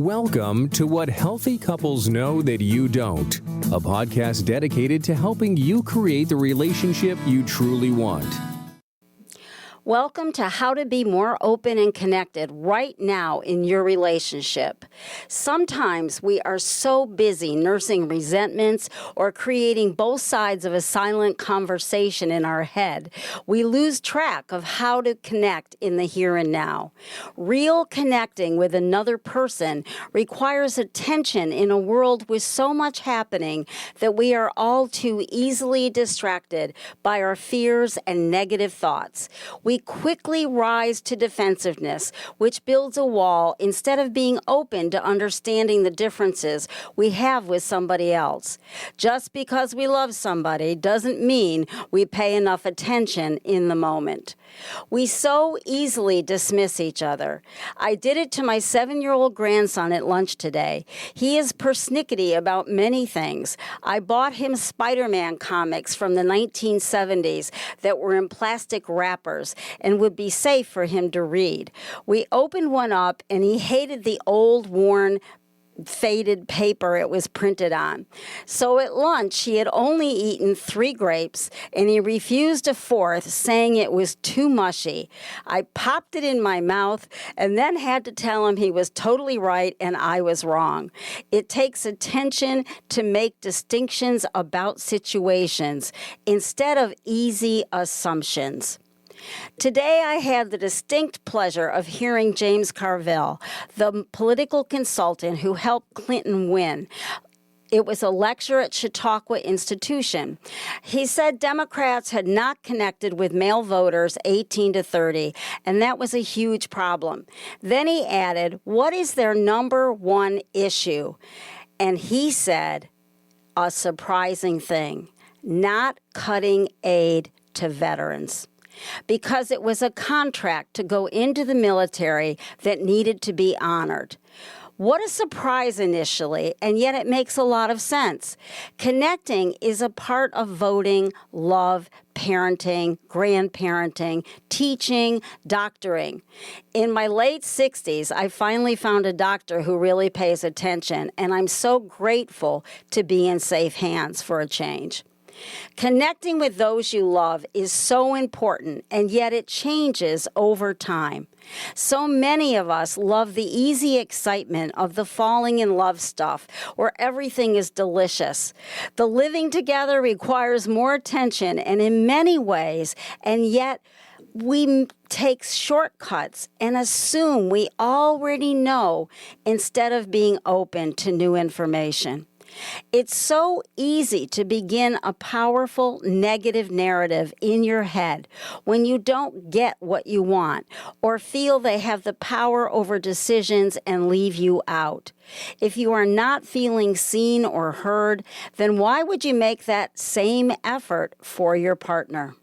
Welcome to What Healthy Couples Know That You Don't, a podcast dedicated to helping you create the relationship you truly want. Welcome to how to be more open and connected right now in your relationship. Sometimes we are so busy nursing resentments or creating both sides of a silent conversation in our head, we lose track of how to connect in the here and now. Real connecting with another person requires attention in a world with so much happening that we are all too easily distracted by our fears and negative thoughts. We quickly rise to defensiveness, which builds a wall instead of being open to understanding the differences we have with somebody else. Just because we love somebody doesn't mean we pay enough attention in the moment. We so easily dismiss each other. I did it to my 7-year-old grandson at lunch today. He is persnickety about many things. I bought him Spider-Man comics from the 1970s that were in plastic wrappers and would be safe for him to read. We opened one up and he hated the old, worn, faded paper it was printed on. So at lunch, he had only eaten 3 grapes and he refused a 4th, saying it was too mushy. I popped it in my mouth and then had to tell him he was totally right and I was wrong. It takes attention to make distinctions about situations instead of easy assumptions. Today, I had the distinct pleasure of hearing James Carville, the political consultant who helped Clinton win. It was a lecture at Chautauqua Institution. He said Democrats had not connected with male voters 18 to 30, and that was a huge problem. Then he added, what is their number one issue? And he said, a surprising thing, not cutting aid to veterans. Because it was a contract to go into the military that needed to be honored. What a surprise initially, and yet it makes a lot of sense. Connecting is a part of voting, love, parenting, grandparenting, teaching, doctoring. In my late 60s, I finally found a doctor who really pays attention, and I'm so grateful to be in safe hands for a change. Connecting with those you love is so important, and yet it changes over time. So many of us love the easy excitement of the falling in love stuff, where everything is delicious. The living together requires more attention, and in many ways, and yet we take shortcuts and assume we already know instead of being open to new information. It's so easy to begin a powerful negative narrative in your head when you don't get what you want or feel they have the power over decisions and leave you out. If you are not feeling seen or heard, then why would you make that same effort for your partner?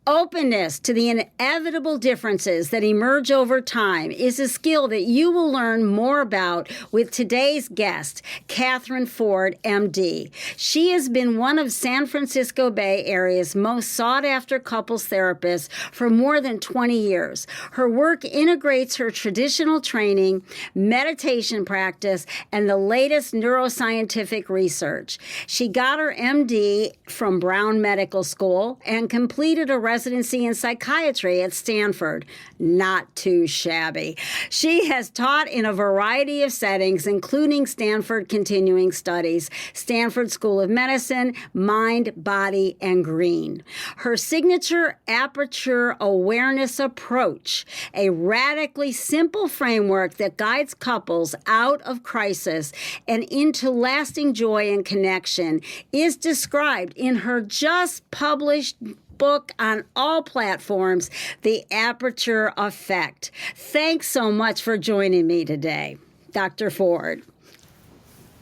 Openness to the inevitable differences that emerge over time is a skill that you will learn more about with today's guest, Catherine Ford, MD. She has been one of San Francisco Bay Area's most sought-after couples therapists for more than 20 years. Her work integrates her traditional training, meditation practice, and the latest neuroscientific research. She got her MD from Brown Medical School and completed a residency in psychiatry at Stanford. Not too shabby. She has taught in a variety of settings, including Stanford Continuing Studies, Stanford School of Medicine, Mind, Body, and Green. Her signature Aperture Awareness approach, a radically simple framework that guides couples out of crisis and into lasting joy and connection, is described in her just published book on all platforms, The Aperture Effect. Thanks so much for joining me today, Dr. Ford.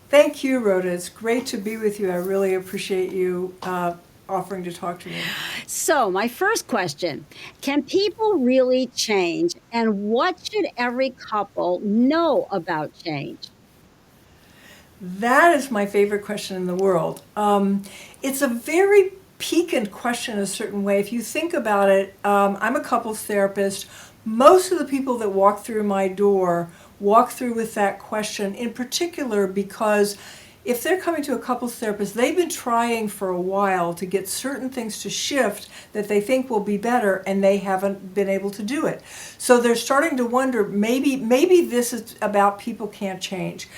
Thank you, Rhoda. It's great to be with you. I really appreciate you offering to talk to me. So, my first question, can people really change, and what should every couple know about change? That is my favorite question in the world. It's a very piquant question in a certain way. If you think about it, I'm a couples therapist. Most of the people that walk through my door walk through with that question, in particular because if they're coming to a couples therapist, they've been trying for a while to get certain things to shift that they think will be better, and they haven't been able to do it. So they're starting to wonder, maybe this is about people can't change.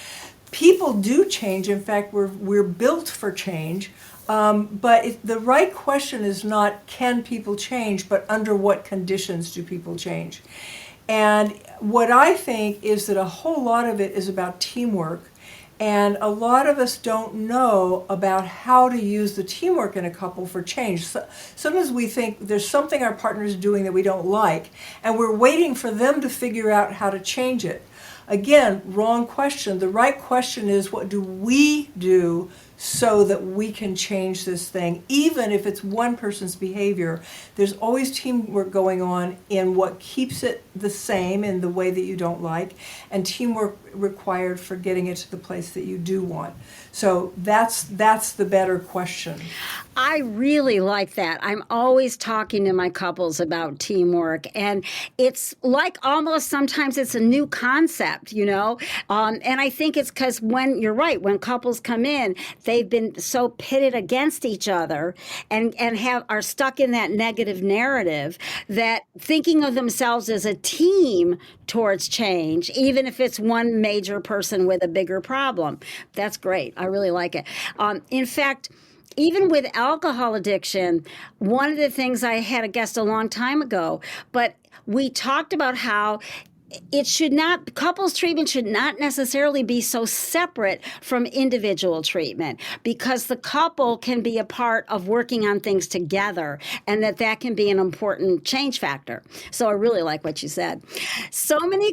People do change. In fact, we're built for change. But the right question is not can people change, but under what conditions do people change? And what I think is that a whole lot of it is about teamwork. And a lot of us don't know about how to use the teamwork in a couple for change. So, sometimes we think there's something our partner is doing that we don't like, and we're waiting for them to figure out how to change it. Again, wrong question. The right question is, what do we do so that we can change this thing? Even if it's one person's behavior, there's always teamwork going on in what keeps it the same in the way that you don't like, and teamwork required for getting it to the place that you do want. So that's the better question. I really like that. I'm always talking to my couples about teamwork, and it's like almost sometimes it's a new concept, you know? And I think it's because you're right, when couples come in, they've been so pitted against each other and are stuck in that negative narrative that thinking of themselves as a team towards change, even if it's one major person with a bigger problem. That's great. I really like it. In fact, even with alcohol addiction, one of the things I had a guest a long time ago, but we talked about how couples treatment should not necessarily be so separate from individual treatment, because the couple can be a part of working on things together, and that can be an important change factor. So I really like what you said. So many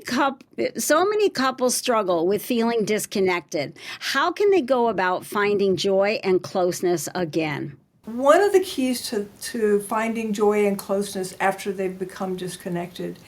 couples struggle with feeling disconnected. How can they go about finding joy and closeness again? One of the keys to finding joy and closeness after they've become disconnected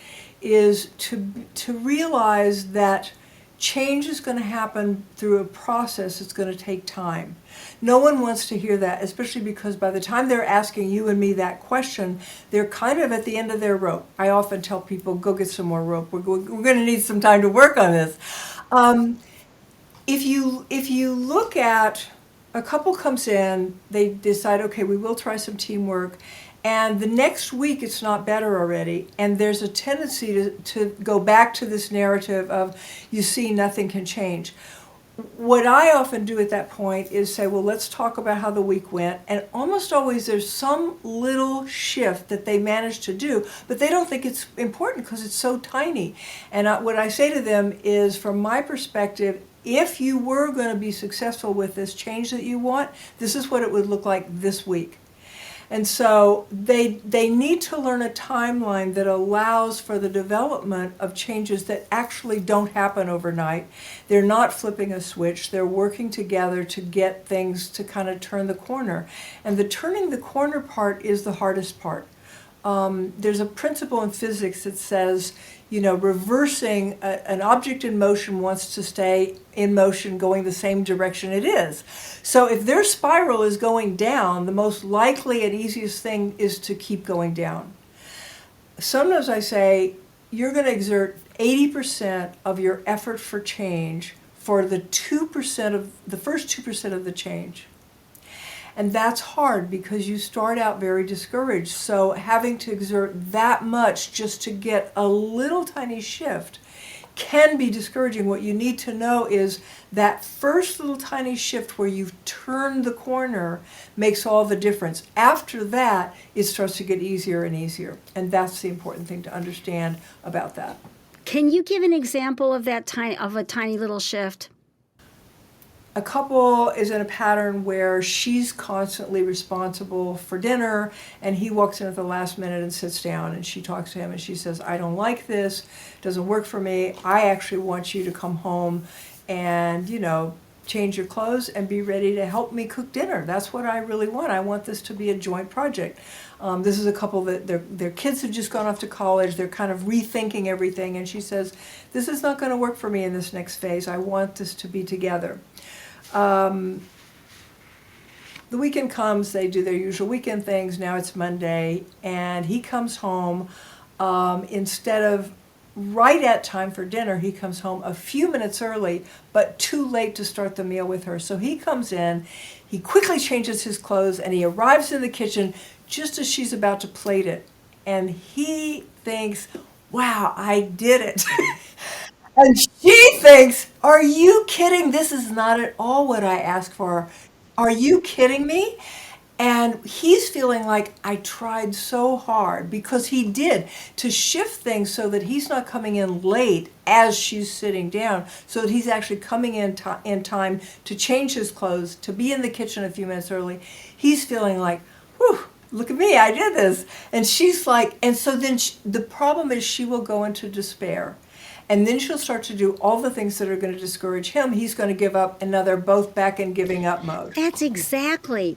is to realize that change is going to happen through a process. It's going to take time. No one wants to hear that, especially because by the time they're asking you and me that question, they're kind of at the end of their rope. I often tell people, go get some more rope. We're going to need some time to work on this. If you look at a couple comes in, they decide, okay, we will try some teamwork, and the next week it's not better already, and there's a tendency to go back to this narrative of, you see, nothing can change. What I often do at that point is say, well, let's talk about how the week went, and almost always there's some little shift that they manage to do, but they don't think it's important because it's so tiny. And what I say to them is, from my perspective, if you were going to be successful with this change that you want, this is what it would look like this week. And so they need to learn a timeline that allows for the development of changes that actually don't happen overnight. They're not flipping a switch. They're working together to get things to kind of turn the corner. And the turning the corner part is the hardest part. There's a principle in physics that says, reversing an object in motion wants to stay in motion going the same direction it is. So if their spiral is going down, the most likely and easiest thing is to keep going down. Sometimes I say, you're going to exert 80% of your effort for change for the first 2% of the change. And that's hard because you start out very discouraged. So having to exert that much just to get a little tiny shift can be discouraging. What you need to know is that first little tiny shift where you've turned the corner makes all the difference. After that, it starts to get easier and easier. And that's the important thing to understand about that. Can you give an example of a tiny little shift? A couple is in a pattern where she's constantly responsible for dinner, and he walks in at the last minute and sits down, and she talks to him and she says, I don't like this, it doesn't work for me. I actually want you to come home and, change your clothes and be ready to help me cook dinner. That's what I really want. I want this to be a joint project. This is a couple that their kids have just gone off to college. They're kind of rethinking everything, and she says, this is not going to work for me in this next phase. I want this to be together. The weekend comes, they do their usual weekend things. Now it's Monday, and he comes home. Instead of right at time for dinner, he comes home a few minutes early, but too late to start the meal with her. So he comes in, he quickly changes his clothes, and he arrives in the kitchen just as she's about to plate it. And he thinks, wow, I did it. And she thinks, are you kidding? This is not at all what I asked for. Are you kidding me? And he's feeling like I tried so hard, because he did, to shift things so that he's not coming in late as she's sitting down, so that he's actually coming in time to change his clothes, to be in the kitchen a few minutes early. He's feeling like, whew, look at me, I did this. And she's like, and so then the problem is she will go into despair. And then she'll start to do all the things that are going to discourage him. He's going to give up, and now they're both back in giving up mode. That's exactly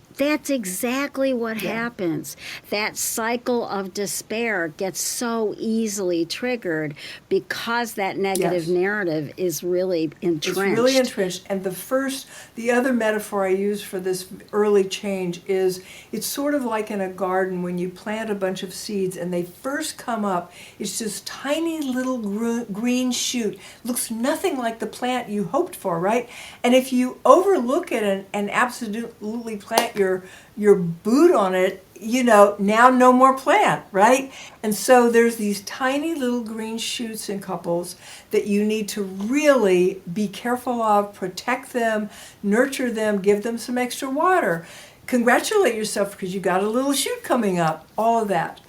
what happens. That cycle of despair gets so easily triggered because that negative narrative is really entrenched. It's really entrenched. And the other metaphor I use for this early change is, it's sort of like in a garden when you plant a bunch of seeds and they first come up, it's this tiny little green shoot. Looks nothing like the plant you hoped for, right? And if you overlook it and absolutely plant your boot on it, now no more plant, right? And so there's these tiny little green shoots in couples that you need to really be careful of, protect them, nurture them, give them some extra water. Congratulate yourself because you got a little shoot coming up, all of that.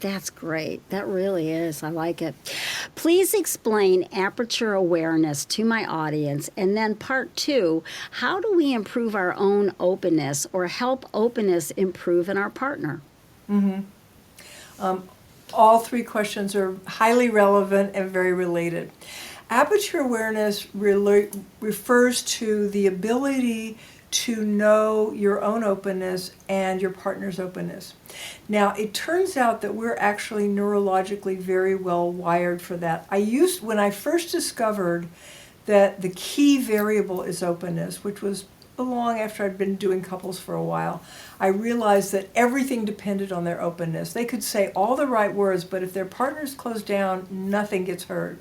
That's great. That really is. I like it. Please explain aperture awareness to my audience. And then part 2, how do we improve our own openness or help openness improve in our partner? All 3 questions are highly relevant and very related. Aperture awareness refers to the ability to know your own openness and your partner's openness. Now, it turns out that we're actually neurologically very well wired for that. When I first discovered that the key variable is openness, which was long after I'd been doing couples for a while, I realized that everything depended on their openness. They could say all the right words, but if their partner's closed down, nothing gets heard.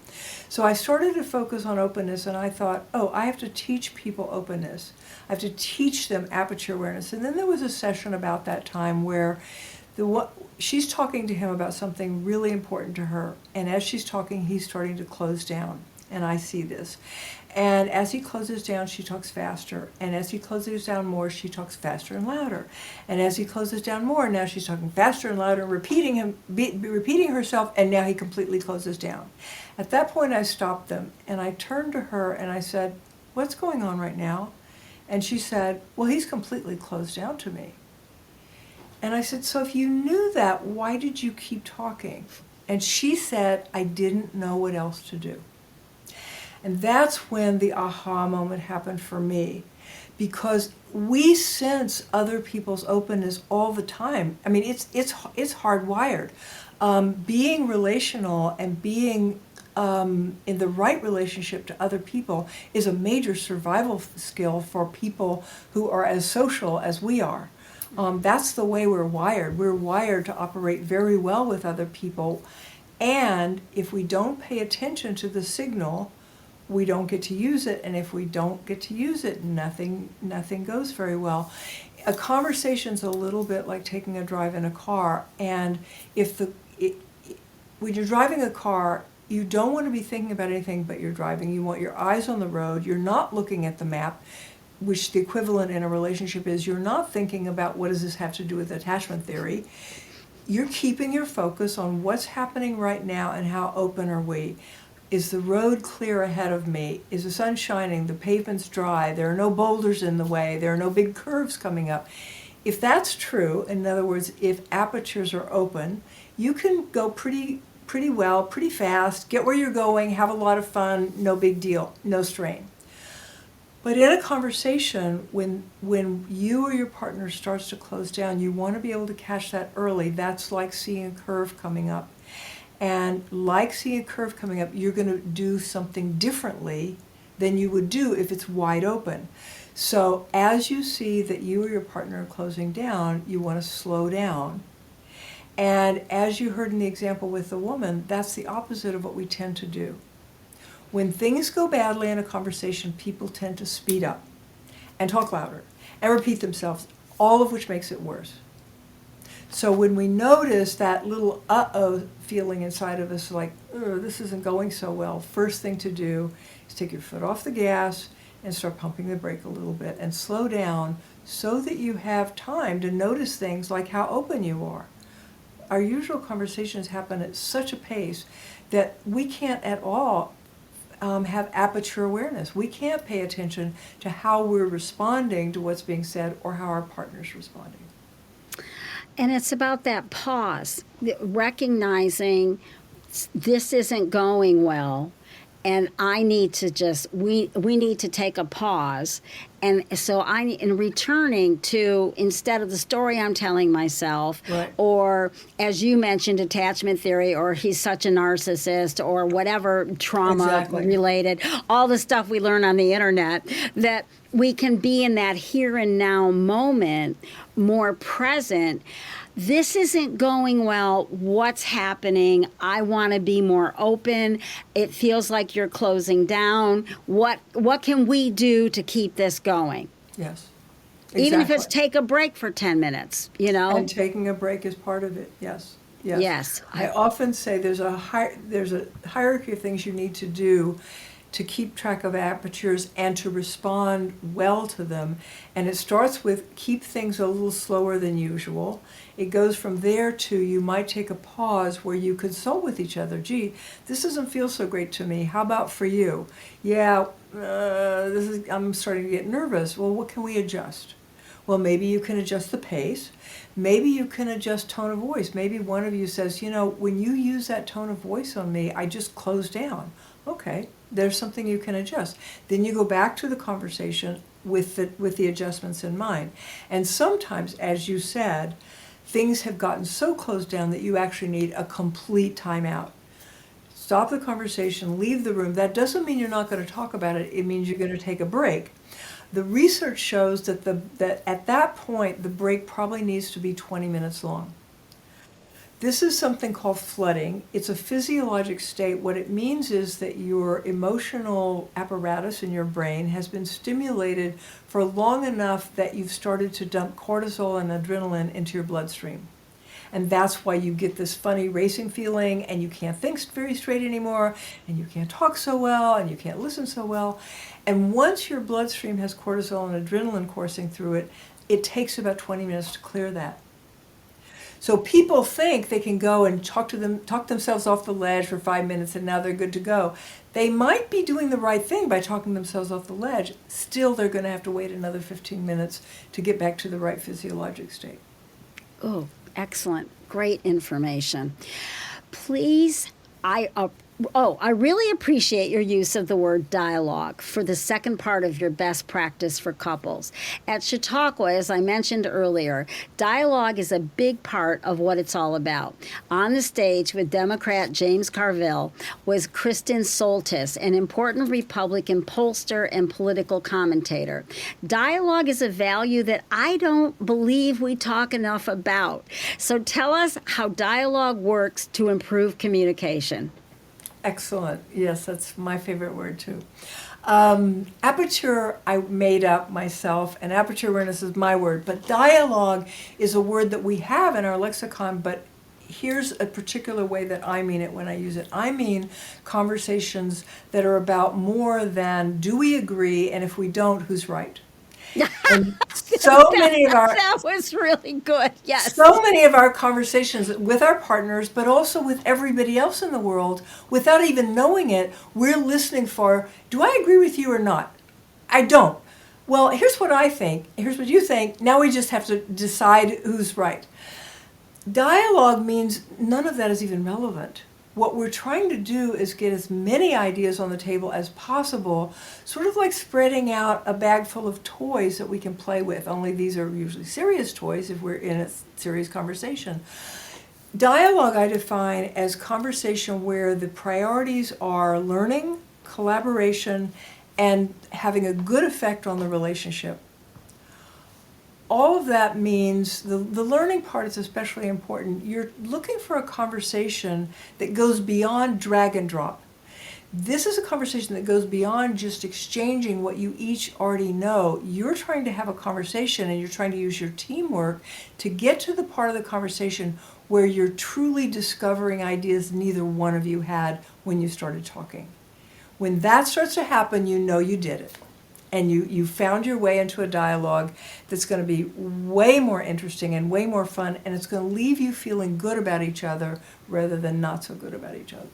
So I started to focus on openness, and I thought, I have to teach people openness. I have to teach them aperture awareness. And then there was a session about that time where she's talking to him about something really important to her. And as she's talking, he's starting to close down. And I see this. And as he closes down, she talks faster. And as he closes down more, she talks faster and louder. And as he closes down more, now she's talking faster and louder, repeating herself, and now he completely closes down. At that point, I stopped them, and I turned to her and I said, what's going on right now? And she said, well, he's completely closed down to me. And I said, so if you knew that, why did you keep talking? And she said, I didn't know what else to do. And that's when the aha moment happened for me, because we sense other people's openness all the time. I mean, it's hardwired. Being relational and being in the right relationship to other people is a major survival skill for people who are as social as we are. That's the way we're wired. We're wired to operate very well with other people. And if we don't pay attention to the signal, we don't get to use it. And if we don't get to use it, nothing goes very well. A conversation's a little bit like taking a drive in a car. And when you're driving a car, you don't want to be thinking about anything but you're driving. You want your eyes on the road. You're not looking at the map, which the equivalent in a relationship is you're not thinking about what does this have to do with attachment theory. You're keeping your focus on what's happening right now and how open are we. Is the road clear ahead of me? Is the sun shining? The pavement's dry? There are no boulders in the way. There are no big curves coming up. If that's true, in other words, if apertures are open, you can go pretty well, pretty fast, get where you're going, have a lot of fun, no big deal, no strain. But in a conversation, when you or your partner starts to close down, you want to be able to catch that early. That's like seeing a curve coming up. And like seeing a curve coming up, you're going to do something differently than you would do if it's wide open. So as you see that you or your partner are closing down, you want to slow down. And as you heard in the example with the woman, that's the opposite of what we tend to do. When things go badly in a conversation, people tend to speed up and talk louder and repeat themselves, all of which makes it worse. So when we notice that little uh-oh feeling inside of us, like, this isn't going so well, first thing to do is take your foot off the gas and start pumping the brake a little bit and slow down so that you have time to notice things like how open you are. Our usual conversations happen at such a pace that we can't at all have aperture awareness. We can't pay attention to how we're responding to what's being said or how our partner's responding. And it's about that pause, recognizing this isn't going well, and I need to we need to take a pause. And so in returning to, instead of the story I'm telling myself, right, or as you mentioned, attachment theory, or he's such a narcissist, or whatever trauma related, all the stuff we learn on the internet, that we can be in that here and now moment, more present. This isn't going well. What's happening? I want to be more open. It feels like you're closing down. What can we do to keep this going? Yes. Exactly. Even if it's take a break for 10 minutes, And taking a break is part of it. Yes. Yes. Yes. I often say there's a hierarchy of things you need to do to keep track of apertures and to respond well to them. And it starts with keep things a little slower than usual. It goes from there to you might take a pause where you consult with each other. Gee, this doesn't feel so great to me. How about for you? Yeah, I'm starting to get nervous. Well, what can we adjust? Well, maybe you can adjust the pace. Maybe you can adjust tone of voice. Maybe one of you says, when you use that tone of voice on me, I just close down. Okay, there's something you can adjust. Then you go back to the conversation with the adjustments in mind. And sometimes, as you said, things have gotten so closed down that you actually need a complete timeout. Stop the conversation, leave the room. That doesn't mean you're not going to talk about it. It means you're going to take a break. The research shows that at that point, the break probably needs to be 20 minutes long. This is something called flooding. It's a physiologic state. What it means is that your emotional apparatus in your brain has been stimulated for long enough that you've started to dump cortisol and adrenaline into your bloodstream. And that's why you get this funny racing feeling, and you can't think very straight anymore, and you can't talk so well, and you can't listen so well. And once your bloodstream has cortisol and adrenaline coursing through it, it takes about 20 minutes to clear that. So people think they can go and talk themselves off the ledge for 5 minutes and now they're good to go. They might be doing the right thing by talking themselves off the ledge. Still, they're going to have to wait another 15 minutes to get back to the right physiologic state. Oh, excellent. Great information. Please, I really appreciate your use of the word dialogue for the second part of your best practice for couples. At Chautauqua, as I mentioned earlier, dialogue is a big part of what it's all about. On the stage with Democrat James Carville was Kristen Soltis, an important Republican pollster and political commentator. Dialogue is a value that I don't believe we talk enough about. So tell us how dialogue works to improve communication. Excellent. Yes, that's my favorite word too. Aperture I made up myself, and aperture awareness is my word, but dialogue is a word that we have in our lexicon, but here's a particular way that I mean it when I use it. I mean conversations that are about more than do we agree, and if we don't, who's right? And that was really good. Yes. So many of our conversations with our partners, but also with everybody else in the world, without even knowing it, we're listening for, do I agree with you or not? I don't. Well, here's what I think. Here's what you think. Now we just have to decide who's right. Dialogue means none of that is even relevant. What we're trying to do is get as many ideas on the table as possible, sort of like spreading out a bag full of toys that we can play with, only these are usually serious toys if we're in a serious conversation. Dialogue I define as conversation where the priorities are learning, collaboration, and having a good effect on the relationship. all of that means the learning part is especially important. You're looking for a conversation that goes beyond drag and drop. This is a conversation that goes beyond just exchanging what you each already know. You're trying to have a conversation, and you're trying to use your teamwork to get to the part of the conversation where you're truly discovering ideas neither one of you had when you started talking. When that starts to happen, you know you did it. And you found your way into a dialogue that's going to be way more interesting and way more fun, and it's going to leave you feeling good about each other rather than not so good about each other.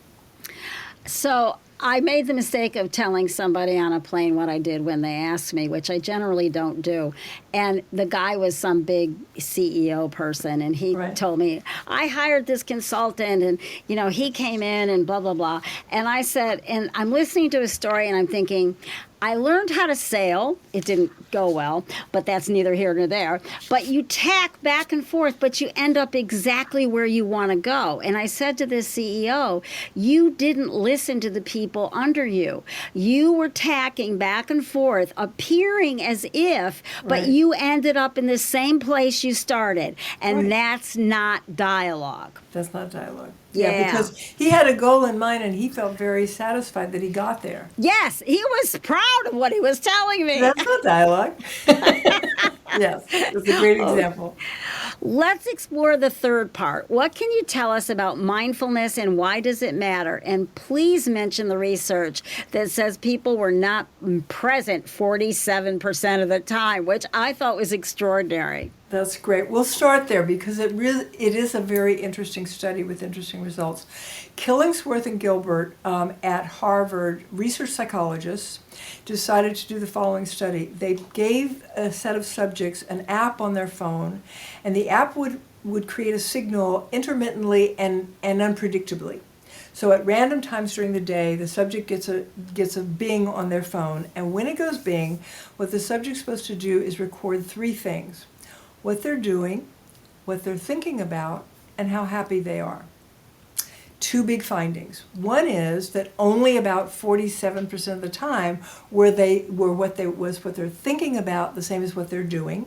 So I made the mistake of telling somebody on a plane what I did when they asked me, which I generally don't do. And the guy was some big CEO person, and he told me, I hired this consultant, and, he came in and blah, blah, blah. And I said, and I'm listening to his story, and I'm thinking, I learned how to sail. It didn't go well, but that's neither here nor there. But you tack back and forth, but you end up exactly where you want to go. And I said to this CEO, you didn't listen to the people under you. You were tacking back and forth, appearing as if, but you ended up in the same place you started. And that's not dialogue. That's not dialogue. Yeah, because he had a goal in mind, and he felt very satisfied that he got there. Yes, he was proud of what he was telling me. That's not dialogue. Yes, it's a great example. Let's explore the third part. What can you tell us about mindfulness, and why does it matter? And please mention the research that says people were not present 47% of the time, which I thought was extraordinary. That's great. We'll start there because it is a very interesting study with interesting results. Killingsworth and Gilbert at Harvard, research psychologists, decided to do the following study. They gave a set of subjects an app on their phone, and the app would create a signal intermittently and unpredictably. So at random times during the day, the subject gets a bing on their phone, and when it goes bing, what the subject's supposed to do is record three things: what they're doing, what they're thinking about, and how happy they are. Two big findings. One is that only about 47% of the time were what they're thinking about the same as what they're doing.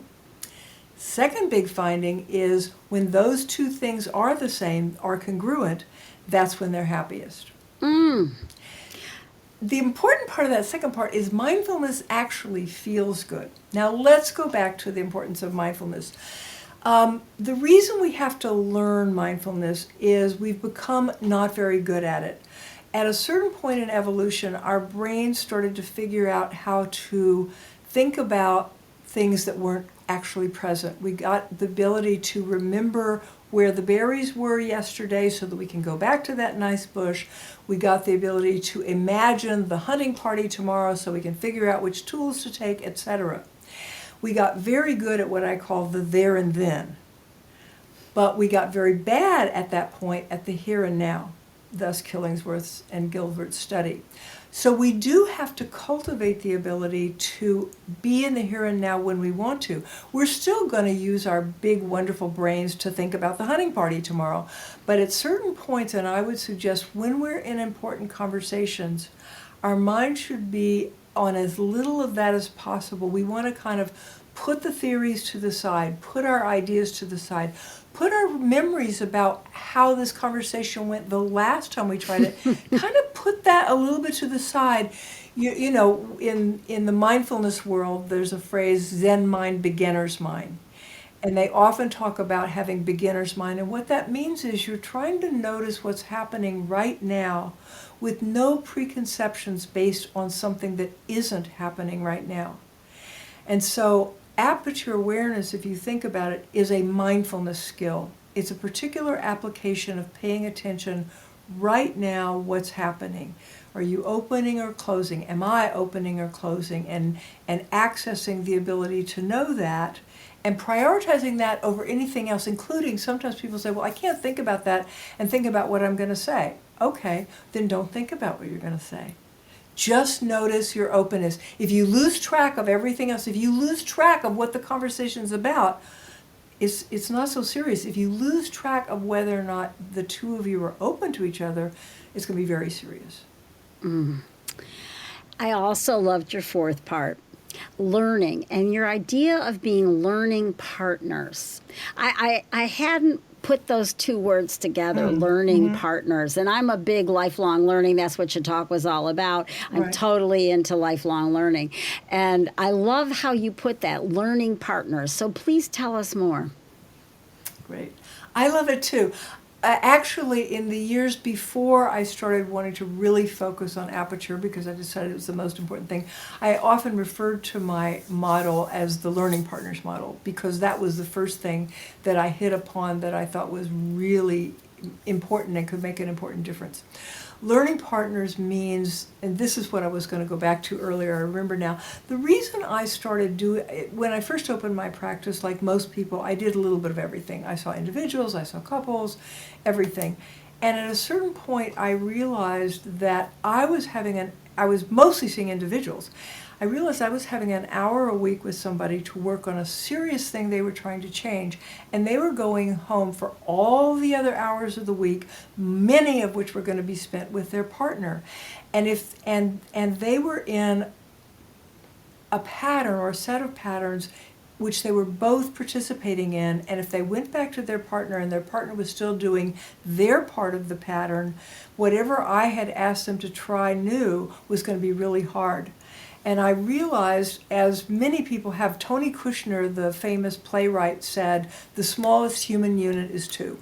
Second big finding is when those two things are the same, are congruent, that's when they're happiest. The important part of that second part is mindfulness actually feels good. Now let's go back to the importance of mindfulness. The reason we have to learn mindfulness is we've become not very good at it. At a certain point in evolution, our brains started to figure out how to think about things that weren't actually present. We got the ability to remember where the berries were yesterday so that we can go back to that nice bush. We got the ability to imagine the hunting party tomorrow so we can figure out which tools to take, etc. We got very good at what I call the there and then. But we got very bad at that point at the here and now, thus Killingsworth's and Gilbert's study. So we do have to cultivate the ability to be in the here and now when we want to. We're still going to use our big, wonderful brains to think about the hunting party tomorrow. But at certain points, and I would suggest when we're in important conversations, our mind should be on as little of that as possible. We want to kind of put the theories to the side, put our ideas to the side, put our memories about how this conversation went the last time we tried it, kind of put that a little bit to the side. You know, in the mindfulness world, there's a phrase, Zen mind, beginner's mind. And they often talk about having beginner's mind. And what that means is you're trying to notice what's happening right now with no preconceptions based on something that isn't happening right now. And so aperture awareness, if you think about it, is a mindfulness skill. It's a particular application of paying attention right now, what's happening. Are you opening or closing? Am I opening or closing? And accessing the ability to know that and prioritizing that over anything else, including sometimes people say, well, I can't think about that and think about what I'm going to say. Okay, then don't think about what you're going to say. Just notice your openness. If you lose track of everything else, if you lose track of what the conversation's about, it's not so serious. If you lose track of whether or not the two of you are open to each other, it's going to be very serious. I also loved your fourth part. learning and your idea of being learning partners. I hadn't put those two words together, learning partners. And I'm a big lifelong learning. That's what your talk was all about. I'm Right. totally into lifelong learning. And I love how you put that, learning partners. So please tell us more. Great. I love it too. Actually, in the years before I started wanting to really focus on aperture because I decided it was the most important thing, I often referred to my model as the learning partners model because that was the first thing that I hit upon that I thought was really important and could make an important difference. Learning partners means, and this is what I was going to go back to earlier, I remember now, the reason I started doing, when I first opened my practice, like most people, I did a little bit of everything. I saw individuals, I saw couples, everything. And at a certain point, I realized that I was mostly seeing individuals. I realized I was having an hour a week with somebody to work on a serious thing they were trying to change, and they were going home for all the other hours of the week, many of which were going to be spent with their partner. And they were in a pattern or a set of patterns which they were both participating in, and if they went back to their partner and their partner was still doing their part of the pattern, whatever I had asked them to try new was going to be really hard. And I realized, as many people have, Tony Kushner, the famous playwright, said, the smallest human unit is two.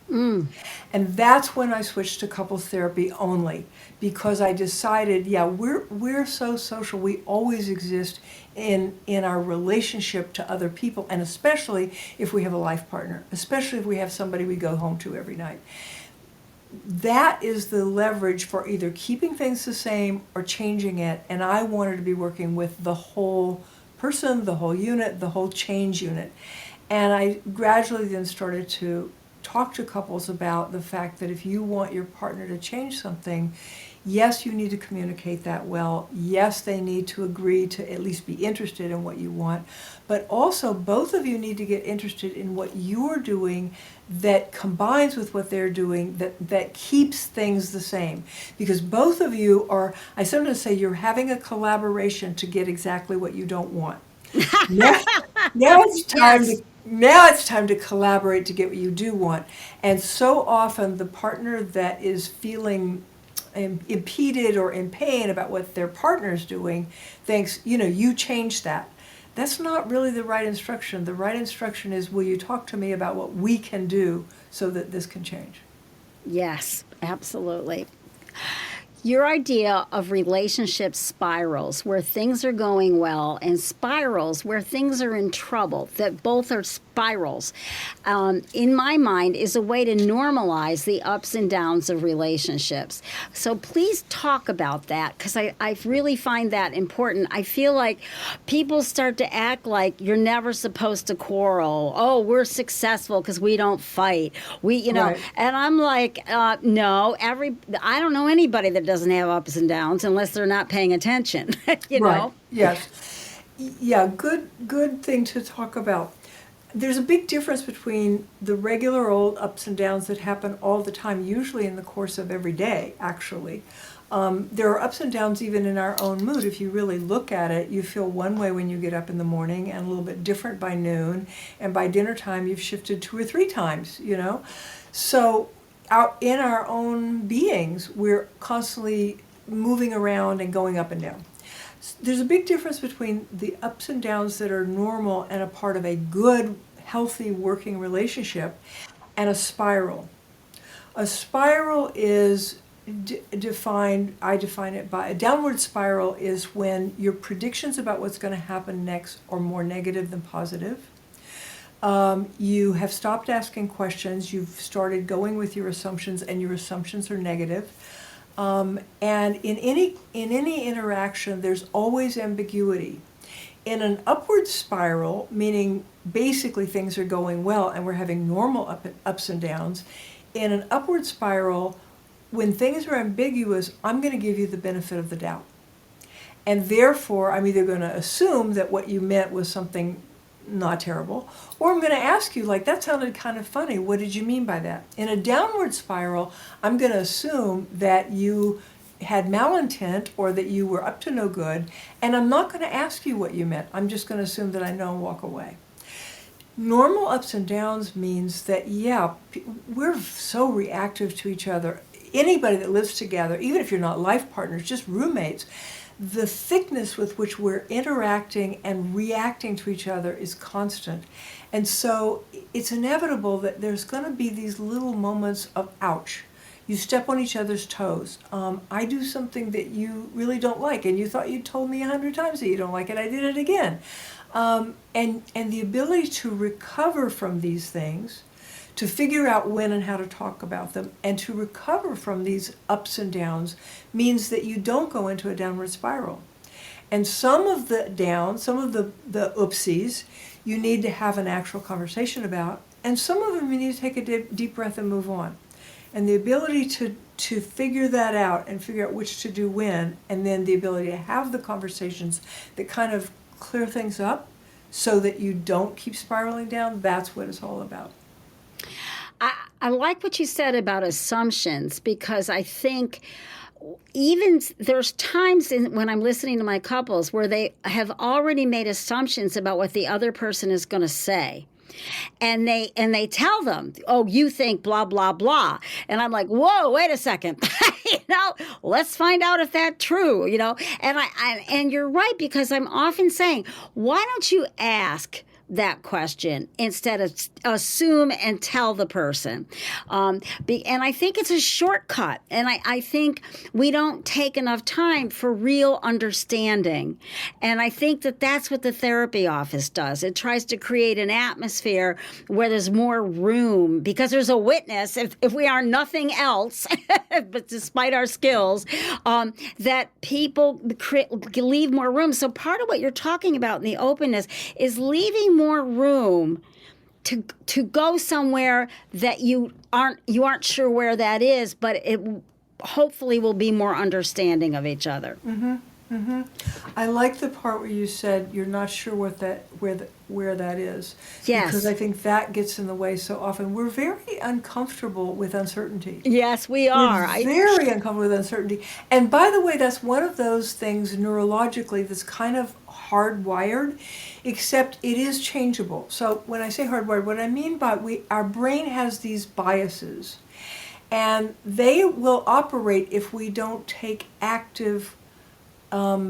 And that's when I switched to couples therapy only, because I decided, we're so social. We always exist in our relationship to other people, and especially if we have a life partner, especially if we have somebody we go home to every night. That is the leverage for either keeping things the same or changing it. And I wanted to be working with the whole person, the whole unit, the whole change unit. And I gradually then started to talk to couples about the fact that if you want your partner to change something, yes, you need to communicate that well. Yes, they need to agree to at least be interested in what you want. But also, both of you need to get interested in what you're doing that combines with what they're doing, that keeps things the same. Because both of you are, I sometimes say, you're having a collaboration to get exactly what you don't want. Now it's time Yes. now it's time to collaborate to get what you do want. And so often the partner that is feeling impeded or in pain about what their partner's doing thinks, you change that. That's not really the right instruction. The right instruction is, will you talk to me about what we can do so that this can change? Yes, absolutely. Your idea of relationship spirals, where things are going well, and spirals where things are in trouble, that both are spirals, in my mind, is a way to normalize the ups and downs of relationships. So please talk about that, because I really find that important. I feel like people start to act like you're never supposed to quarrel. Oh, we're successful because we don't fight. Right. And I'm like, no, I don't know anybody that doesn't have ups and downs unless they're not paying attention, you Right. know? Yes. Yeah, good thing to talk about. There's a big difference between the regular old ups and downs that happen all the time, usually in the course of every day, actually. There are ups and downs even in our own mood. If you really look at it, you feel one way when you get up in the morning and a little bit different by noon. And by dinner time, you've shifted 2 or 3 times, So in our own beings, we're constantly moving around and going up and down. There's a big difference between the ups and downs that are normal and a part of a good, healthy, working relationship and a spiral. A spiral is I define it by, a downward spiral is when your predictions about what's going to happen next are more negative than positive. You have stopped asking questions, you've started going with your assumptions, and your assumptions are negative. And in any interaction, there's always ambiguity. In an upward spiral, meaning basically things are going well and we're having normal ups and downs, in an upward spiral, when things are ambiguous, I'm going to give you the benefit of the doubt. And therefore, I'm either going to assume that what you meant was something not terrible, or I'm going to ask you, like, that sounded kind of funny. What did you mean by that? In a downward spiral, I'm going to assume that you had malintent or that you were up to no good, and I'm not going to ask you what you meant. I'm just going to assume that I know and walk away. Normal ups and downs means that, we're so reactive to each other. Anybody that lives together, even if you're not life partners, just roommates, the thickness with which we're interacting and reacting to each other is constant. And so it's inevitable that there's going to be these little moments of ouch. You step on each other's toes. I do something that you really don't like, and you thought you told me 100 times that you don't like it. I did it again. And the ability to recover from these things, to figure out when and how to talk about them, and to recover from these ups and downs means that you don't go into a downward spiral. And some of the downs, some of the oopsies, you need to have an actual conversation about, and some of them you need to take a deep breath and move on. And the ability to figure that out and figure out which to do when, and then the ability to have the conversations that kind of clear things up so that you don't keep spiraling down, that's what it's all about. I like what you said about assumptions, because I think even there's times when I'm listening to my couples where they have already made assumptions about what the other person is going to say. And they tell them, oh, you think blah, blah, blah. And I'm like, whoa, wait a second. Let's find out if that's true, And you're right, because I'm often saying, why don't you ask that question instead of assume and tell the person. And I think it's a shortcut. And I think we don't take enough time for real understanding. And I think that that's what the therapy office does. It tries to create an atmosphere where there's more room, because there's a witness, if we are nothing else, but despite our skills, that people leave more room. So part of what you're talking about in the openness is leaving more room to go somewhere that you aren't sure where that is, but it hopefully will be more understanding of each other. Mm-hmm. Mm-hmm. I like the part where you said you're not sure where that is. Yes. Because I think that gets in the way so often. We're very uncomfortable with uncertainty. Yes, we are. We're very uncomfortable with uncertainty. And by the way, that's one of those things neurologically that's kind of hardwired, except it is changeable. So when I say hardwired, what I mean by our brain has these biases, and they will operate if we don't take active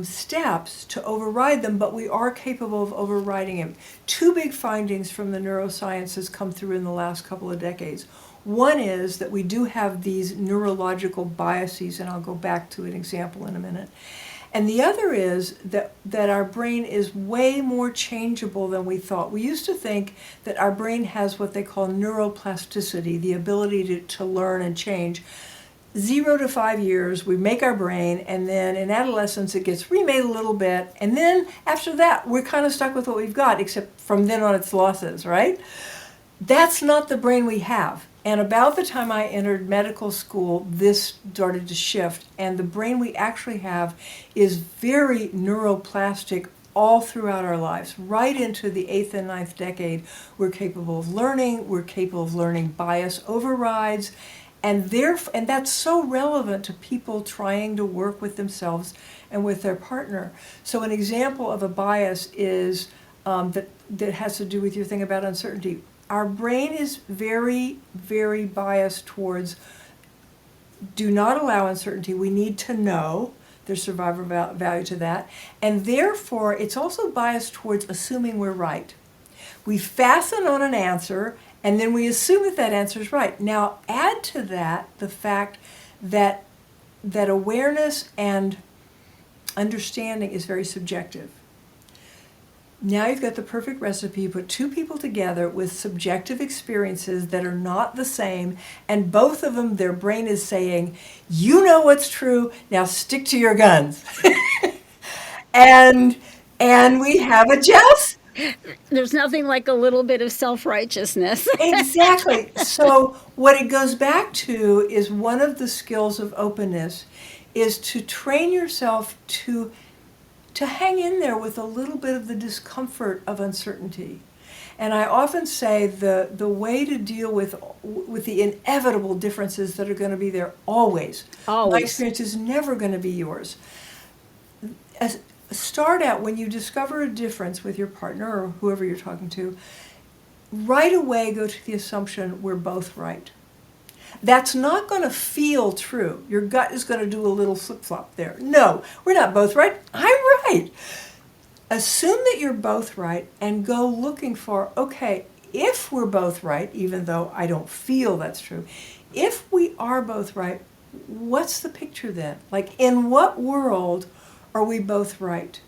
steps to override them, but we are capable of overriding them. Two big findings from the neurosciences come through in the last couple of decades. One is that we do have these neurological biases, and I'll go back to an example in a minute. And the other is that our brain is way more changeable than we thought. We used to think that our brain has what they call neuroplasticity, the ability to learn and change. 0 to 5 years, we make our brain, and then in adolescence it gets remade a little bit, and then after that we're kind of stuck with what we've got, except from then on it's losses, right? That's not the brain we have. And about the time I entered medical school, this started to shift, and the brain we actually have is very neuroplastic all throughout our lives. Right into the 8th and 9th decade, we're capable of learning, bias overrides, and that's so relevant to people trying to work with themselves and with their partner. So an example of a bias is that has to do with your thing about uncertainty. Our brain is very, very biased towards do not allow uncertainty. We need to know. There's survivor value to that. And therefore, it's also biased towards assuming we're right. We fasten on an answer, and then we assume that answer is right. Now, add to that the fact that awareness and understanding is very subjective. Now you've got the perfect recipe. You put two people together with subjective experiences that are not the same, and both of them, their brain is saying, you know what's true, now stick to your guns. and we have a joust. There's nothing like a little bit of self-righteousness. Exactly. So what it goes back to is one of the skills of openness is to train yourself to hang in there with a little bit of the discomfort of uncertainty. And I often say the way to deal with the inevitable differences that are going to be there always. My experience is never going to be yours. Start out when you discover a difference with your partner or whoever you're talking to, right away go to the assumption we're both right. That's not going to feel true. Your gut is going to do a little flip-flop there. No, we're not both right. I'm right. Assume that you're both right and go looking for, okay, if we're both right, even though I don't feel that's true, if we are both right, what's the picture then? Like, in what world are we both right?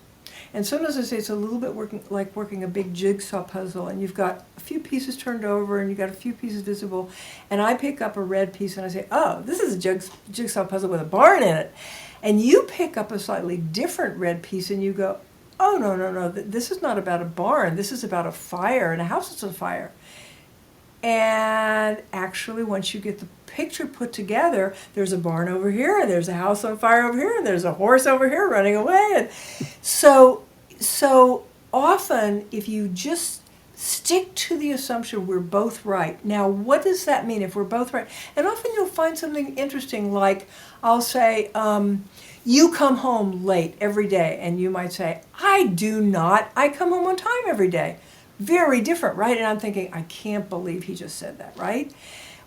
And sometimes I say it's a little bit like working a big jigsaw puzzle, and you've got a few pieces turned over and you've got a few pieces visible, and I pick up a red piece and I say, oh, this is a jigsaw puzzle with a barn in it. And you pick up a slightly different red piece and you go, oh, no, this is not about a barn. This is about a fire, and a house is on fire. And actually, once you get the picture put together, there's a barn over here, and there's a house on fire over here, and there's a horse over here running away. And so often, if you just stick to the assumption we're both right. Now, what does that mean if we're both right? And often you'll find something interesting, like I'll say, you come home late every day, and you might say, I do not. I come home on time every day. Very different, right? And I'm thinking, I can't believe he just said that, right?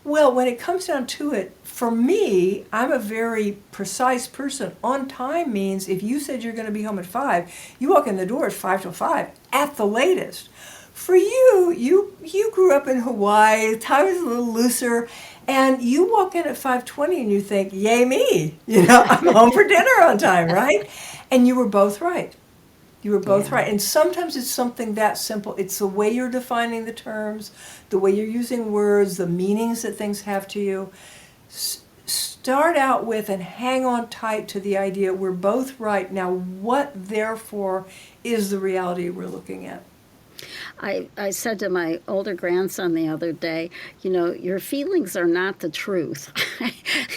Well, when it comes down to it, for me, I'm a very precise person. On time means if you said you're going to be home at 5, you walk in the door at 5 till 5, at the latest. For you grew up in Hawaii, time is a little looser, and you walk in at 5:20 and you think, yay me, I'm home for dinner on time, right? And you were both right. You were both right. And sometimes it's something that simple. It's the way you're defining the terms, the way you're using words, the meanings that things have to you. Start out with and hang on tight to the idea we're both right. Now, what, therefore, is the reality we're looking at? I said to my older grandson the other day, your feelings are not the truth.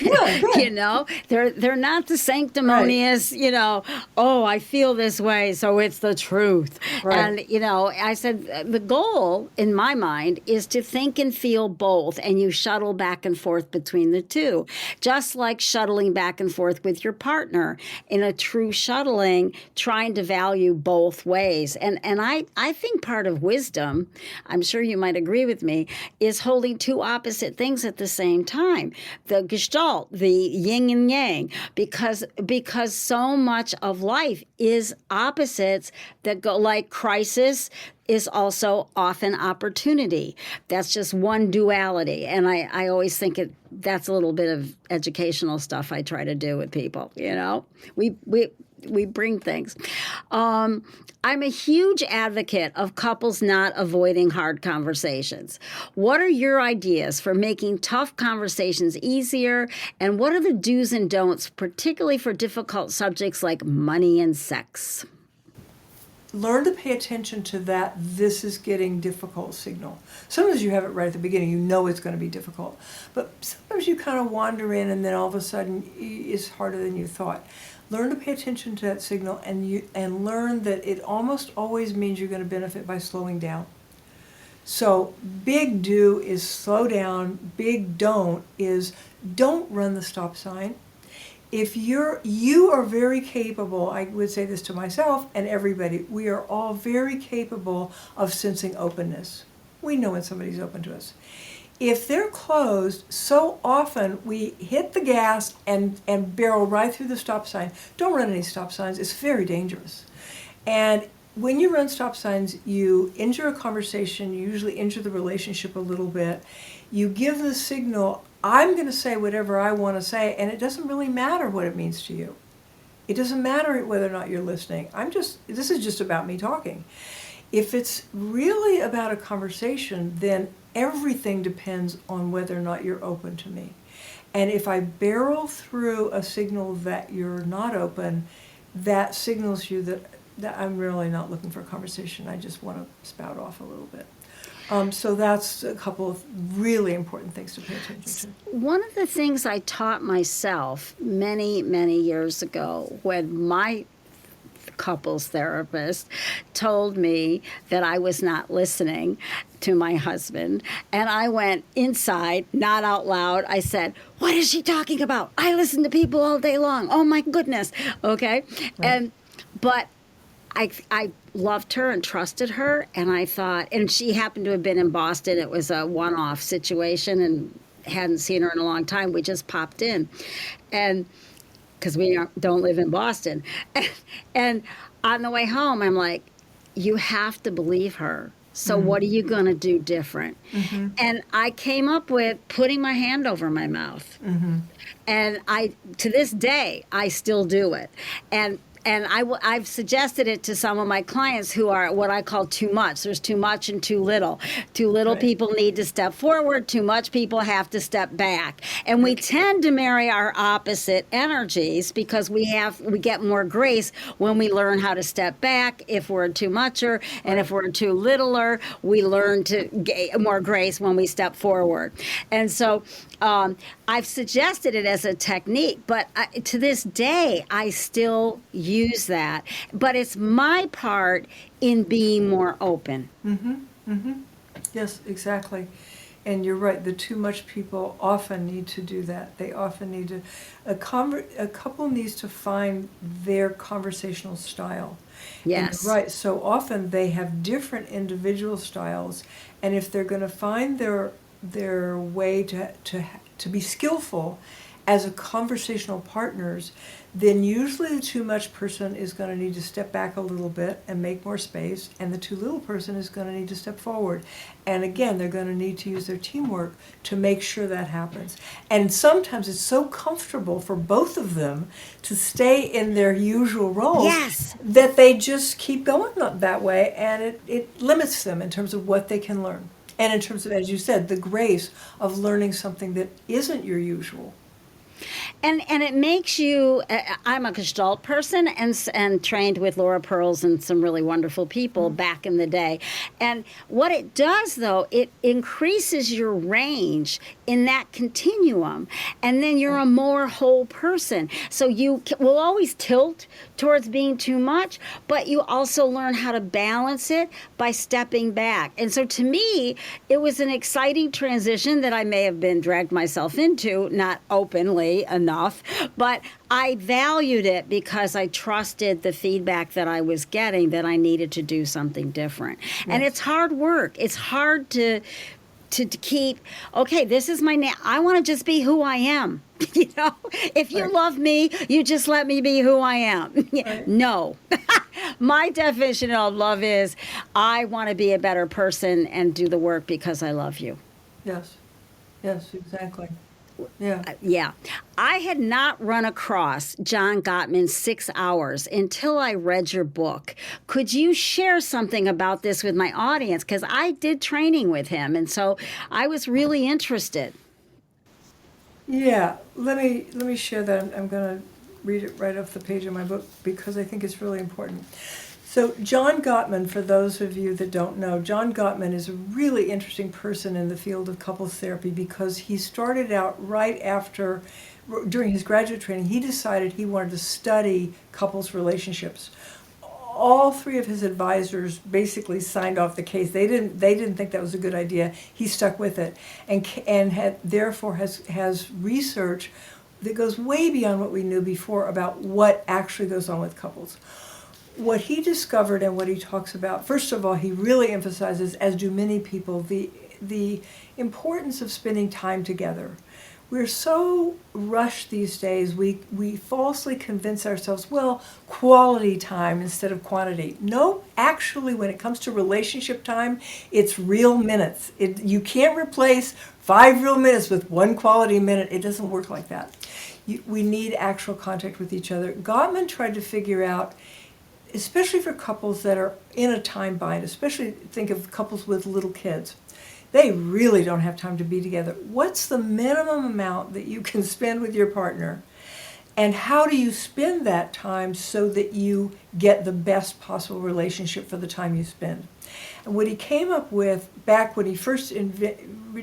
Yeah, they're not the sanctimonious, right. Oh, I feel this way, so it's the truth. Right. And, I said the goal in my mind is to think and feel both, and you shuttle back and forth between the two, just like shuttling back and forth with your partner in a true shuttling, trying to value both ways. And I think part of wisdom, I'm sure you might agree with me, is holding two opposite things at the same time. The Gestalt, the yin and yang, because so much of life is opposites that go, like crisis is also often opportunity. That's just one duality. And I always think that's a little bit of educational stuff I try to do with people, We bring things. I'm a huge advocate of couples not avoiding hard conversations. What are your ideas for making tough conversations easier? And what are the do's and don'ts, particularly for difficult subjects like money and sex? Learn to pay attention to that this is getting difficult signal. Sometimes you have it right at the beginning, it's going to be difficult. But sometimes you kind of wander in and then all of a sudden it's harder than you thought. Learn to pay attention to that signal and learn that it almost always means you're going to benefit by slowing down. So big do is slow down, big don't is don't run the stop sign. If you are very capable, I would say this to myself and everybody, we are all very capable of sensing openness. We know when somebody's open to us. If they're closed, so often we hit the gas and barrel right through the stop sign. Don't run any stop signs. It's very dangerous. And when you run stop signs, you injure a conversation, you usually injure the relationship a little bit. You give the signal, I'm going to say whatever I want to say, and it doesn't really matter what it means to you. It doesn't matter whether or not you're listening. This is just about me talking. If it's really about a conversation, then everything depends on whether or not you're open to me. And if I barrel through a signal that you're not open, that signals you that I'm really not looking for a conversation. I just want to spout off a little bit. So that's a couple of really important things to pay attention to. One of the things I taught myself many, many years ago when my couples therapist, told me that I was not listening to my husband. And I went inside, not out loud. I said, "What is she talking about? I listen to people all day long. Oh my goodness." Okay. Right. But I loved her and trusted her, and I thought, and she happened to have been in Boston. It was a one-off situation, and hadn't seen her in a long time. We just popped in, and because we don't live in Boston, and on the way home, I'm like, you have to believe her. So what are you going to do different? And I came up with putting my hand over my mouth, and to this day, I still do it, and I've suggested it to some of my clients who are what I call too much. There's too much and too little. Too little people need to step forward. Too much people have to step back. And we tend to marry our opposite energies because we get more grace when we learn how to step back. If we're too mucher and if we're too littler, we learn to get more grace when we step forward. And so I've suggested it as a technique, but to this day, I still use that. But it's my part in being more open. Yes, exactly. And you're right, the too much people often need to do that. They often need to, a couple needs to find their conversational style. Yes. And right, so often they have different individual styles, and if they're going to find their way to be skillful as a conversational partners, then usually the too much person is going to need to step back a little bit and make more space, and the too little person is going to need to step forward. And again, they're going to need to use their teamwork to make sure that happens. And sometimes it's so comfortable for both of them to stay in their usual roles that they just keep going that way, and it limits them in terms of what they can learn. And in terms of, as you said, the grace of learning something that isn't your usual. And it makes you, I'm a Gestalt person and trained with Laura Pearls and some really wonderful people back in the day. And what it does, though, it increases your range in that continuum. And then you're a more whole person. So you will always tilt towards being too much, but you also learn how to balance it by stepping back. And so to me, it was an exciting transition that I may have been dragged myself into, not openly enough, but I valued it because I trusted the feedback that I was getting that I needed to do something different. Yes. And it's hard work. It's hard to keep, okay, this is my name. I want to just be who I am. You know, if you love me, you just let me be who I am. No. My definition of love is I want to be a better person and do the work because I love you. Yes. Yes, exactly. Yeah. I had not run across John Gottman's 6 Hours until I read your book. Could you share something about this with my audience? Because I did training with him, and so I was really interested. Yeah, let me share that. I'm going to read it right off the page of my book because I think it's really important. So John Gottman, for those of you that don't know, John Gottman is a really interesting person in the field of couples therapy because he started out right after, during his graduate training, he decided he wanted to study couples relationships. All three of his advisors basically signed off the case. They didn't think that was a good idea. He stuck with it, and therefore has research that goes way beyond what we knew before about what actually goes on with couples. What he discovered and what he talks about, first of all, he really emphasizes, as do many people, the importance of spending time together. We're so rushed these days, we falsely convince ourselves, well, quality time instead of quantity. No, actually, when it comes to relationship time, it's real minutes. You can't replace 5 real minutes with 1 quality minute. It doesn't work like that. We need actual contact with each other. Gottman tried to figure out, especially for couples that are in a time bind, especially think of couples with little kids. They really don't have time to be together. What's the minimum amount that you can spend with your partner And how do you spend that time so that you get the best possible relationship for the time you spend? And what he came up with, back when he first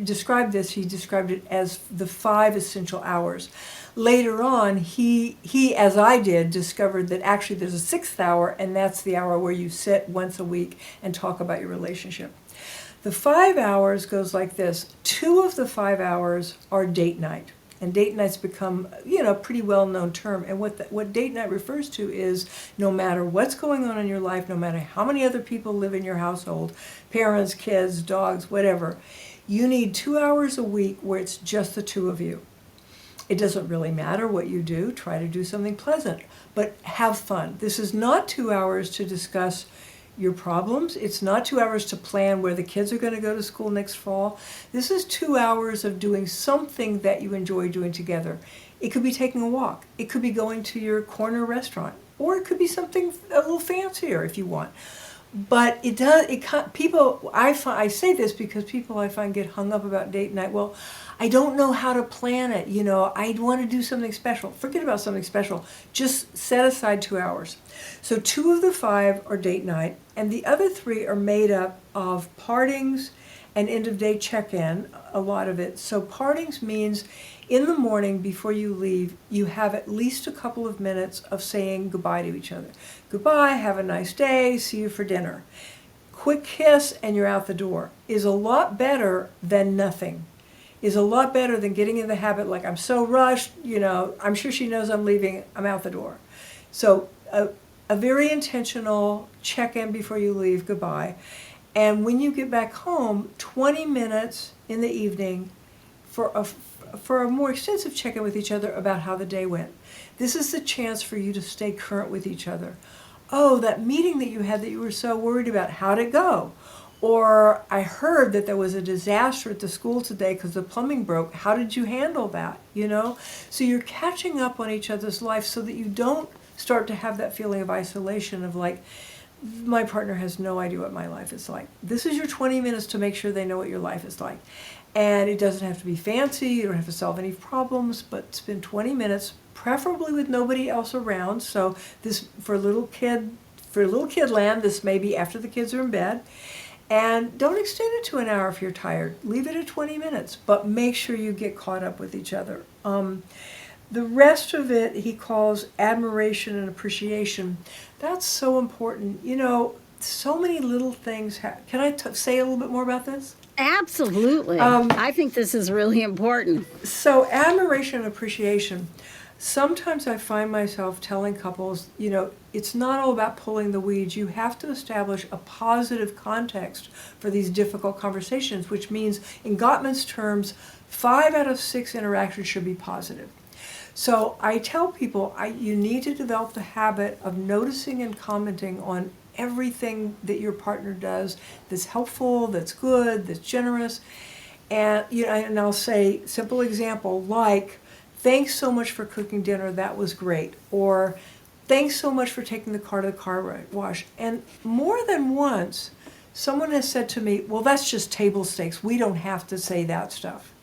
described this, he described it as the 5 essential hours. Later on, he, as I did, discovered that actually there's a 6th hour, and that's the hour where you sit once a week and talk about your relationship. The 5 hours goes like this. 2 of the 5 hours are date night. And date night's become, a pretty well-known term. And what date night refers to is no matter what's going on in your life, no matter how many other people live in your household, parents, kids, dogs, whatever, you need 2 hours a week where it's just the 2 of you. It doesn't really matter what you do. Try to do something pleasant, but have fun. This is not 2 hours to discuss your problems. It's not 2 hours to plan where the kids are going to go to school next fall. This is 2 hours of doing something that you enjoy doing together. It could be taking a walk. It could be going to your corner restaurant, or it could be something a little fancier if you want. But I say this because people I find get hung up about date night. Well, I don't know how to plan it. I want to do something special. Forget about something special. Just set aside 2 hours. So 2 of the 5 are date night, and the other 3 are made up of partings and end-of-day check-in, a lot of it. So partings means in the morning before you leave, you have at least a couple of minutes of saying goodbye to each other. Goodbye, have a nice day, see you for dinner. Quick kiss and you're out the door is a lot better than nothing. Is a lot better than getting in the habit like, I'm so rushed, I'm sure she knows I'm leaving, I'm out the door. So a very intentional check-in before you leave, goodbye. And when you get back home, 20 minutes in the evening for a more extensive check-in with each other about how the day went. This is the chance for you to stay current with each other. Oh, that meeting that you had that you were so worried about, how'd it go? Or I heard that there was a disaster at the school today because the plumbing broke. How did you handle that? So you're catching up on each other's life so that you don't start to have that feeling of isolation of like, my partner has no idea what my life is like. This is your 20 minutes to make sure they know what your life is like. And it doesn't have to be fancy, you don't have to solve any problems, but spend 20 minutes, preferably with nobody else around. So this, for little kid land, this may be after the kids are in bed. And don't extend it to an hour if you're tired. Leave it at 20 minutes, but make sure you get caught up with each other. The rest of it he calls admiration and appreciation. That's so important. So many little things. Can I say a little bit more about this? Absolutely. I think this is really important. So admiration and appreciation. Sometimes I find myself telling couples, it's not all about pulling the weeds. You have to establish a positive context for these difficult conversations, which means in Gottman's terms, 5 out of 6 interactions should be positive. So I tell people you need to develop the habit of noticing and commenting on everything that your partner does that's helpful, that's good, that's generous. And and I'll say simple example like, thanks so much for cooking dinner, that was great. Or thanks so much for taking the car to the car wash. And more than once, someone has said to me, well, that's just table stakes. We don't have to say that stuff.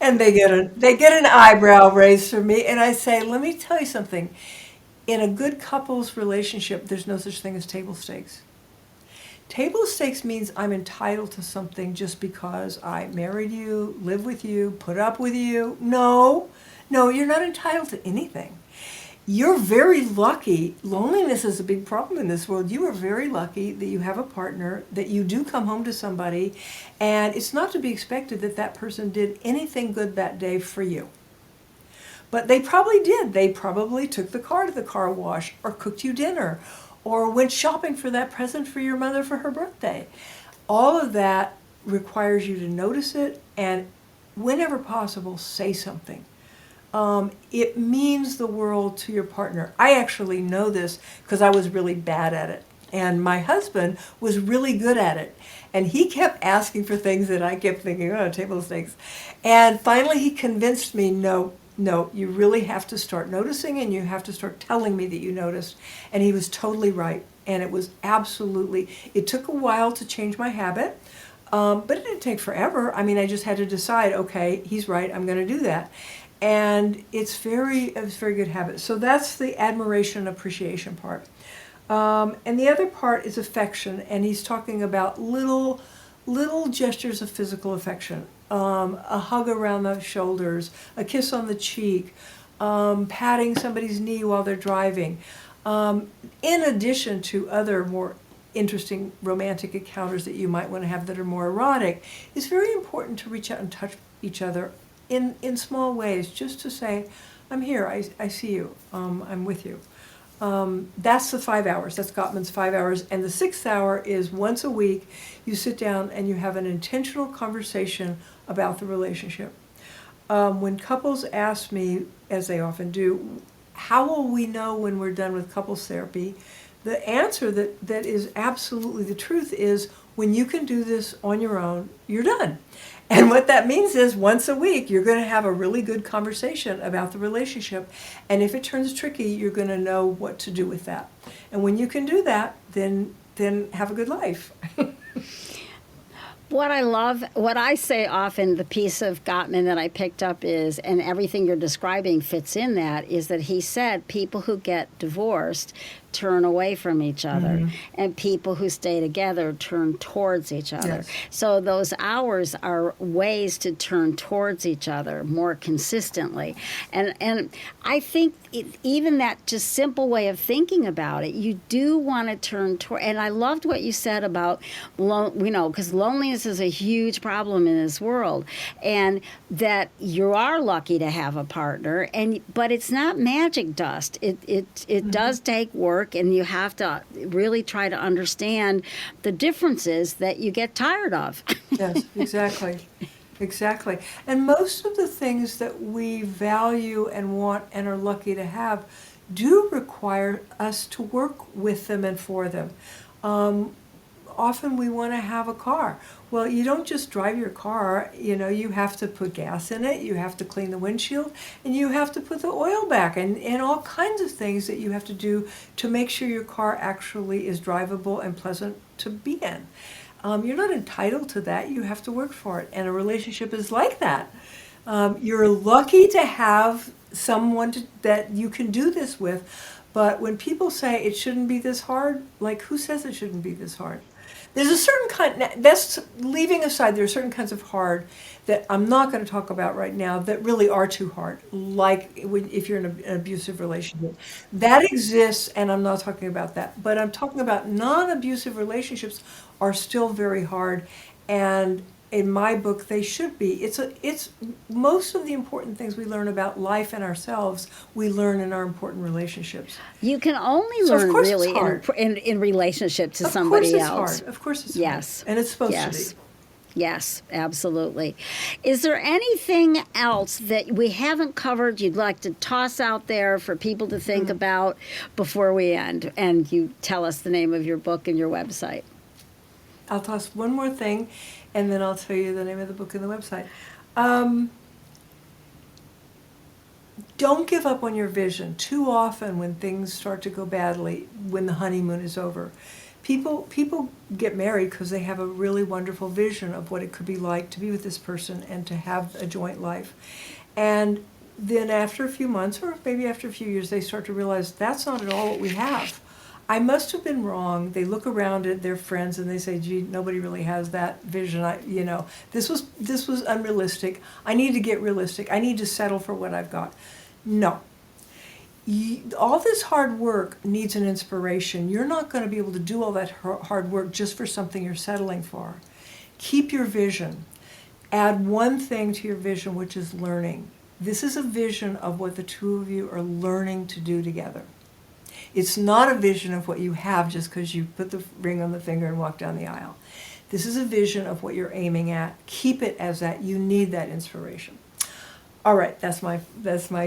And they get an eyebrow raised from me, and I say, let me tell you something. In a good couple's relationship, there's no such thing as table stakes. Table stakes means I'm entitled to something just because I married you, live with you, put up with you. No, you're not entitled to anything. You're very lucky. Loneliness is a big problem in this world. You are very lucky that you have a partner, that you do come home to somebody, and it's not to be expected that that person did anything good that day for you. But they probably did. They probably took the car to the car wash or cooked you dinner or went shopping for that present for your mother for her birthday. All of that requires you to notice it and whenever possible, say something. It means the world to your partner. I actually know this because I was really bad at it. And my husband was really good at it. And he kept asking for things that I kept thinking, oh, table stakes. And finally he convinced me, no, you really have to start noticing and you have to start telling me that you noticed. And he was totally right. And it was absolutely, it took a while to change my habit, but it didn't take forever. I mean, I just had to decide, okay, he's right, I'm going to do that. And it's a very good habit. So that's the admiration and appreciation part. And the other part is affection, and he's talking about little gestures of physical affection. A hug around the shoulders, a kiss on the cheek, patting somebody's knee while they're driving. In addition to other more interesting romantic encounters that you might want to have that are more erotic, it's very important to reach out and touch each other in small ways, just to say, I'm here, I see you, I'm with you. That's the 5 hours. That's Gottman's 5 hours. And the 6th hour is once a week, you sit down and you have an intentional conversation about the relationship. When couples ask me, as they often do, how will we know when we're done with couples therapy? The answer that is absolutely the truth is, when you can do this on your own, you're done. And what that means is, once a week, you're going to have a really good conversation about the relationship. And if it turns tricky, you're going to know what to do with that. And when you can do that, then have a good life. What I love, what I say often, the piece of Gottman that I picked up is, and everything you're describing fits in that, is that he said people who get divorced turn away from each other, and people who stay together turn towards each other. Yes. So those hours are ways to turn towards each other more consistently. And I think even that just simple way of thinking about it, you do want to turn toward. And I loved what you said about, because loneliness is a huge problem in this world, and that you are lucky to have a partner, but it's not magic dust. It does take work, and you have to really try to understand the differences that you get tired of. Yes, exactly. Exactly. And most of the things that we value and want and are lucky to have do require us to work with them and for them. Often we want to have a car. Well, you don't just drive your car, you have to put gas in it, you have to clean the windshield, and you have to put the oil back, and all kinds of things that you have to do to make sure your car actually is drivable and pleasant to be in. You're not entitled to that, you have to work for it, and a relationship is like that. You're lucky to have someone that you can do this with, but when people say it shouldn't be this hard, like, who says it shouldn't be this hard? There's a certain kind, that's leaving aside, there are certain kinds of hard that I'm not going to talk about right now that really are too hard, like if you're in an abusive relationship. That exists, and I'm not talking about that. But I'm talking about non-abusive relationships are still very hard, and in my book, they should be. It's most of the important things we learn about life and ourselves, we learn in our important relationships. You can only learn really in relationship to somebody else. Of course it's yes. hard. And it's supposed to be. Yes, absolutely. Is there anything else that we haven't covered you'd like to toss out there for people to think about before we end? And you tell us the name of your book and your website. I'll toss one more thing, and then I'll tell you the name of the book and the website. Don't give up on your vision. Too often when things start to go badly, when the honeymoon is over, people get married because they have a really wonderful vision of what it could be like to be with this person and to have a joint life. And then after a few months, or maybe after a few years, they start to realize that's not at all what we have. I must have been wrong. They look around at their friends and they say, gee, nobody really has that vision. This was unrealistic. I need to get realistic. I need to settle for what I've got. No. All this hard work needs an inspiration. You're not going to be able to do all that hard work just for something you're settling for. Keep your vision. Add one thing to your vision, which is learning. This is a vision of what the two of you are learning to do together. It's not a vision of what you have just because you put the ring on the finger and walk down the aisle. This is a vision of what you're aiming at. Keep it as that. You need that inspiration. All right, that's my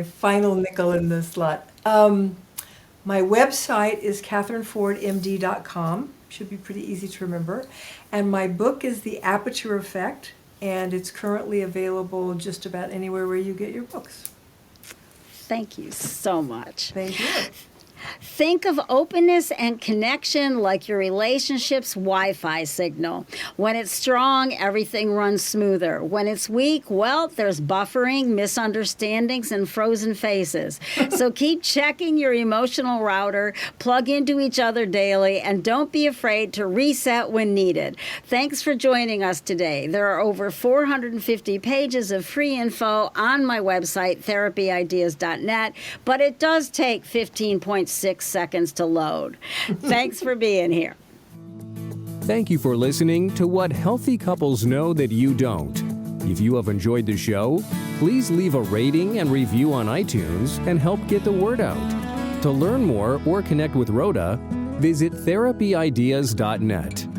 final nickel in the slot. My website is katherinefordmd.com. Should be pretty easy to remember. And my book is The Aperture Effect, and it's currently available just about anywhere where you get your books. Thank you so much. Thank you. Think of openness and connection like your relationship's Wi-Fi signal. When it's strong, everything runs smoother. When it's weak, well, there's buffering, misunderstandings, and frozen faces. So keep checking your emotional router, plug into each other daily, and don't be afraid to reset when needed. Thanks for joining us today. There are over 450 pages of free info on my website, therapyideas.net, but it does take 15.6 seconds to load. Thanks for being here. Thank you for listening to What Healthy Couples Know That You Don't. If you have enjoyed the show, please leave a rating and review on iTunes and help get the word out. To learn more or connect with Rhoda, visit therapyideas.net.